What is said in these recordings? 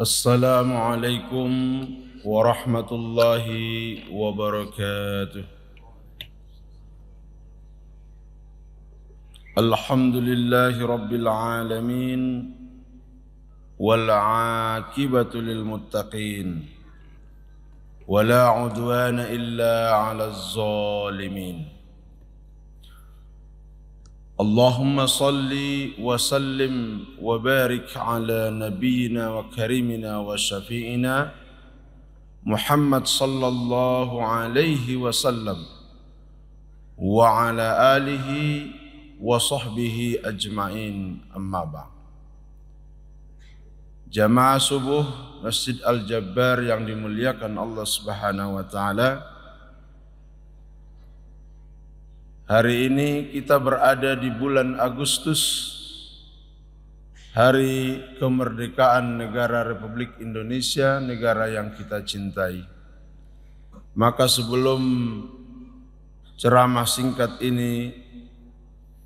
Assalamualaikum warahmatullahi wabarakatuh. Alhamdulillahi rabbil alamin wal aqibatu lil muttaqin wala udwana illa 'alaz zalimin. Allahumma salli wa sallim wa barik ala nabiyyina wa karimina wa syafi'ina Muhammad sallallahu alaihi wasallam wa ala alihi wa sahbihi ajma'in, amma ba'd. Jamaah subuh Masjid Al-Jabbar yang dimuliakan Allah Subhanahu wa taala, hari ini kita berada di bulan Agustus, hari kemerdekaan negara Republik Indonesia, negara yang kita cintai. Maka sebelum ceramah singkat ini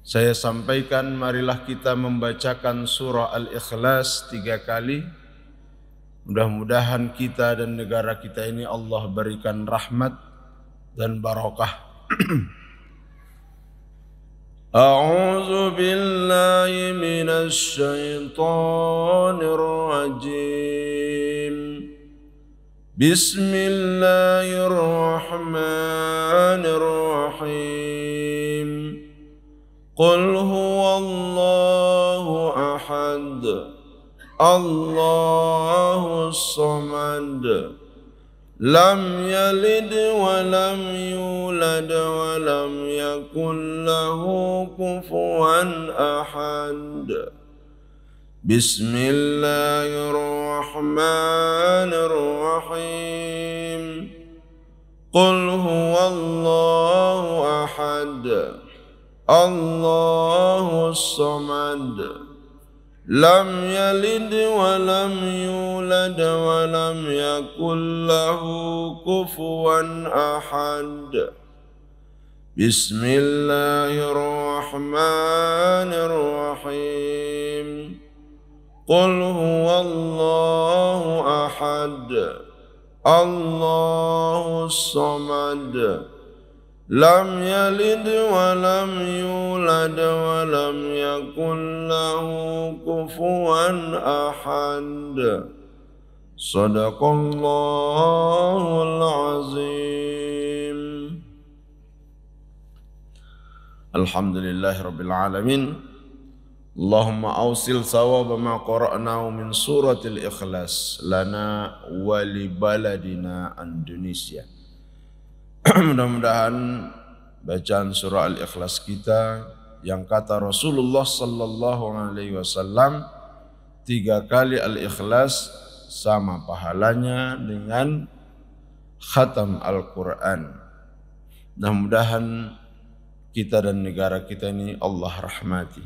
saya sampaikan, marilah kita membacakan surah Al-Ikhlas 3 kali. Mudah-mudahan kita dan negara kita ini Allah berikan rahmat dan barakah. أعوذ بالله من الشيطان الرجيم بسم الله الرحمن الرحيم قل هو الله أحد الله الصمد لم يلد ولم يولد ولم يكن له كفوا أحد بسم الله الرحمن الرحيم قل هو الله أحد الله الصمد لم يلد ولم يولد ولم يكن له كفوا أحد بسم الله الرحمن الرحيم قل هو الله أحد الله الصمد لم يلد ولم يولد ولم يكن له كفوا أحد صدق الله العظيم. Alhamdulillahi rabbil alamin. Allahumma awsil sawaba ma qara'nahu min suratil Ikhlas lana wa li baladina Indonesia. Mudah-mudahan bacaan surah Al-Ikhlas kita yang kata Rasulullah sallallahu alaihi wasallam 3 kali Al-Ikhlas sama pahalanya dengan khatam Al-Quran. Mudah-mudahan kita dan negara kita ini Allah rahmati.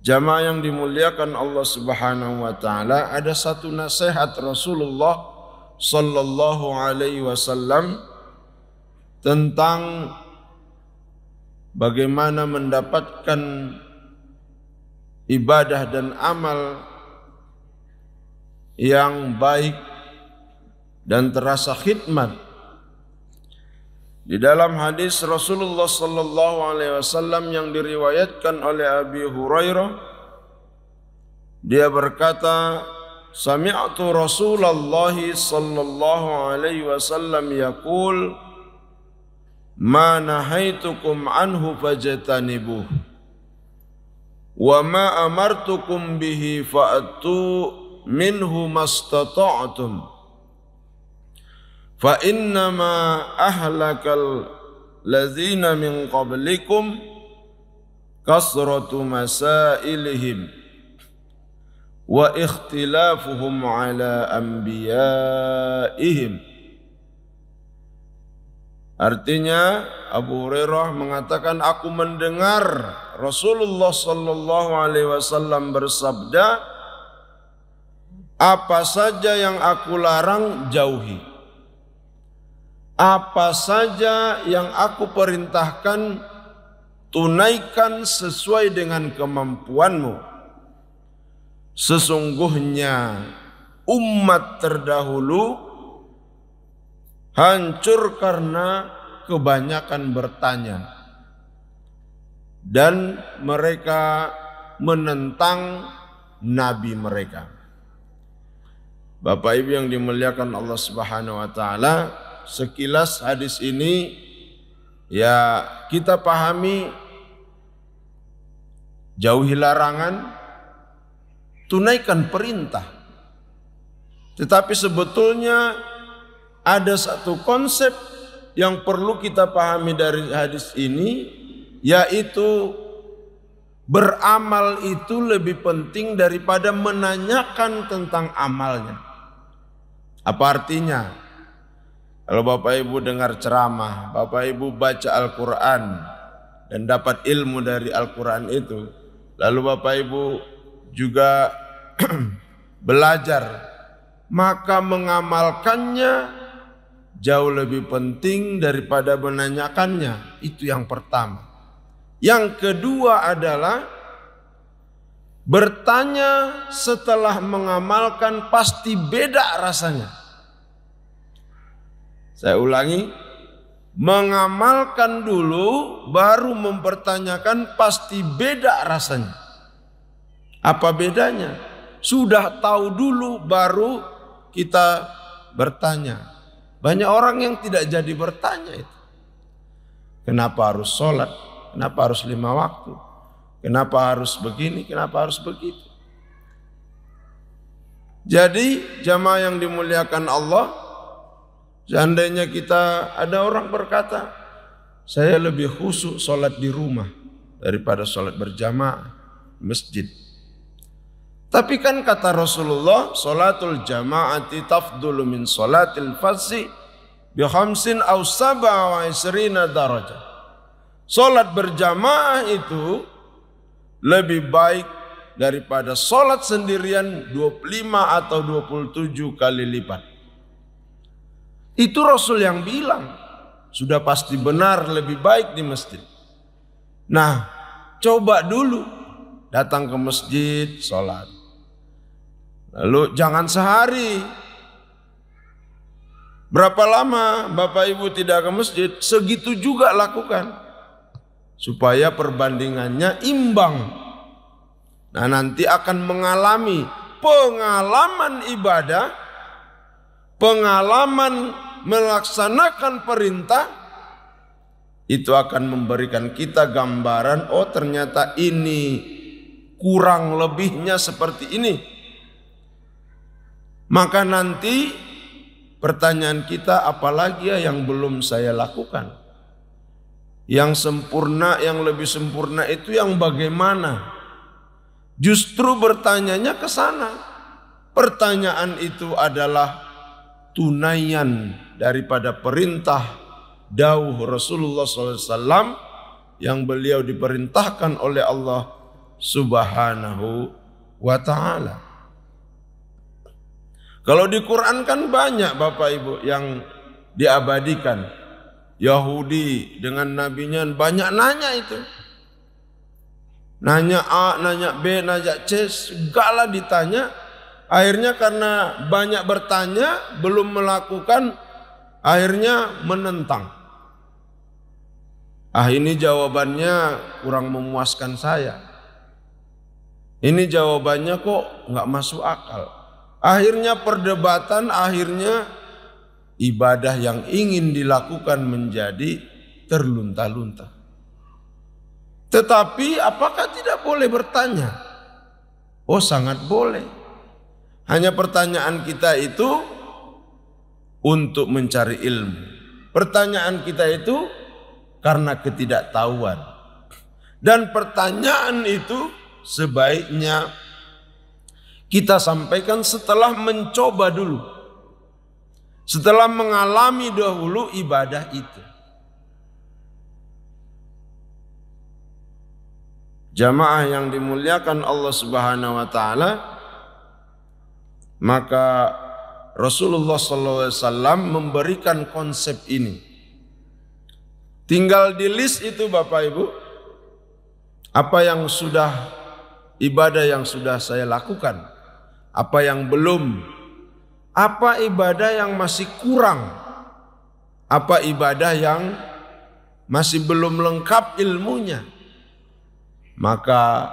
Jamaah yang dimuliakan Allah Subhanahu wa taala, ada satu nasihat Rasulullah sallallahu alaihi wasallam tentang bagaimana mendapatkan ibadah dan amal yang baik dan terasa khidmat. Di dalam hadis Rasulullah sallallahu alaihi wasallam yang diriwayatkan oleh Abi Hurairah, dia berkata, sami'tu Rasulullah sallallahu alaihi wasallam yaqul ma nahaitukum anhu fajtanibuh wa ma amartukum bihi fa'tu minhu mastata'tum fa innama ahlakal ladzina min qablikum kasratu masailihim wa ikhtilafuhum ala anbiyaihim. Artinya Abu Hurairah mengatakan, aku mendengar Rasulullah sallallahu alaihi wasallam bersabda, apa saja yang aku larang jauhi, apa saja yang aku perintahkan tunaikan sesuai dengan kemampuanmu. Sesungguhnya umat terdahulu hancur karena kebanyakan bertanya dan mereka menentang nabi mereka. Bapak Ibu yang dimuliakan Allah Subhanahu wa taala, sekilas hadis ini ya kita pahami, jauhi larangan, tunaikan perintah. Tetapi sebetulnya ada satu konsep yang perlu kita pahami dari hadis ini, yaitu beramal itu lebih penting daripada menanyakan tentang amalnya. Apa artinya? Kalau Bapak Ibu dengar ceramah, Bapak Ibu baca Al-Quran dan dapat ilmu dari Al-Quran itu, lalu Bapak Ibu juga belajar, maka mengamalkannya jauh lebih penting daripada menanyakannya. Itu yang pertama. Yang kedua adalah bertanya setelah mengamalkan pasti beda rasanya. Saya ulangi, mengamalkan dulu baru mempertanyakan pasti beda rasanya. Apa bedanya? Sudah tahu dulu baru kita bertanya. Banyak orang yang tidak jadi bertanya itu. Kenapa harus sholat? Kenapa harus 5 waktu? Kenapa harus begini? Kenapa harus begitu? Jadi jamaah yang dimuliakan Allah, seandainya kita ada orang berkata, saya lebih khusyuk sholat di rumah daripada sholat berjamaah di masjid. Tapi kan kata Rasulullah, sholatul jama'ati tafdulu min sholatil fadzi bi khamsin aw sab'a wa isrina darajah. Sholat berjamaah itu lebih baik daripada sholat sendirian 25 atau 27 kali lipat. Itu Rasul yang bilang, sudah pasti benar lebih baik di masjid. Nah, coba dulu datang ke masjid sholat. Lalu jangan sehari. Berapa lama Bapak Ibu tidak ke masjid, segitu juga lakukan. Supaya perbandingannya imbang. Nah, nanti akan mengalami pengalaman ibadah, pengalaman melaksanakan perintah, itu akan memberikan kita gambaran, oh ternyata ini kurang lebihnya seperti ini. Maka nanti pertanyaan kita, apalagi ya yang belum saya lakukan? Yang sempurna, yang lebih sempurna itu yang bagaimana? Justru bertanyanya ke sana. Pertanyaan itu adalah tunaian daripada perintah dawuh Rasulullah SAW yang beliau diperintahkan oleh Allah Subhanahu wa ta'ala. Kalau di Quran kan banyak Bapak Ibu yang diabadikan. Yahudi dengan nabinya banyak nanya itu. Nanya A, nanya B, nanya C, segala ditanya. Akhirnya karena banyak bertanya, belum melakukan, akhirnya menentang. Ah, ini jawabannya kurang memuaskan saya. Ini jawabannya kok nggak masuk akal. Akhirnya perdebatan, akhirnya ibadah yang ingin dilakukan menjadi terlunta-lunta. Tetapi apakah tidak boleh bertanya? Oh, sangat boleh. Hanya pertanyaan kita itu untuk mencari ilmu. Pertanyaan kita itu karena ketidaktahuan. Dan pertanyaan itu sebaiknya kita sampaikan setelah mencoba dulu. Setelah mengalami dahulu ibadah itu. Jamaah yang dimuliakan Allah Subhanahu wa taala, maka Rasulullah SAW memberikan konsep ini. Tinggal di list itu Bapak Ibu, apa yang sudah, ibadah yang sudah saya lakukan, apa yang belum Apa ibadah yang masih kurang? Apa ibadah yang masih belum lengkap ilmunya? Maka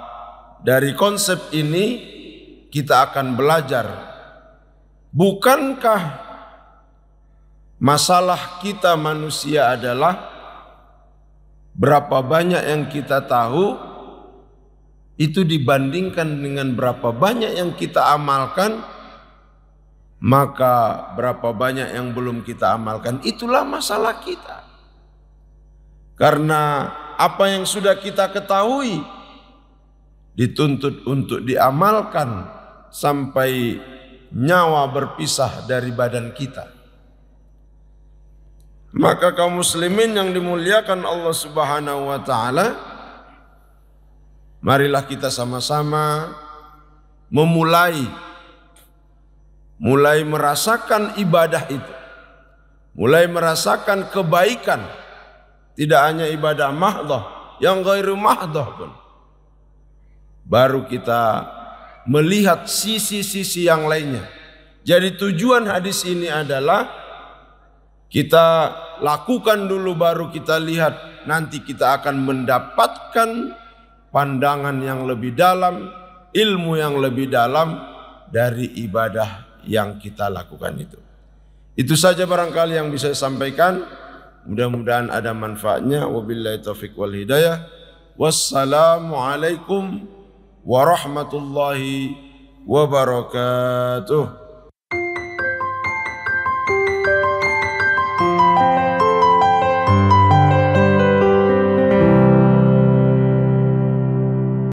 dari konsep ini kita akan belajar. Bukankah masalah kita manusia adalah berapa banyak yang kita tahu itu dibandingkan dengan berapa banyak yang kita amalkan, maka berapa banyak yang belum kita amalkan. Itulah masalah kita. Karena apa yang sudah kita ketahui dituntut untuk diamalkan sampai nyawa berpisah dari badan kita. Maka kaum muslimin yang dimuliakan Allah Subhanahu wa taala, marilah kita sama-sama mulai merasakan ibadah itu, mulai merasakan kebaikan, tidak hanya ibadah mahdhah, yang ghairu mahdhah pun. Baru kita melihat sisi-sisi yang lainnya. Jadi tujuan hadis ini adalah kita lakukan dulu baru kita lihat, nanti kita akan mendapatkan pandangan yang lebih dalam, ilmu yang lebih dalam dari ibadah yang kita lakukan itu. Itu saja barangkali yang bisa saya sampaikan. Mudah-mudahan ada manfaatnya. Wabillahi taufiq wal hidayah. Wassalamualaikum warahmatullahi wabarakatuh.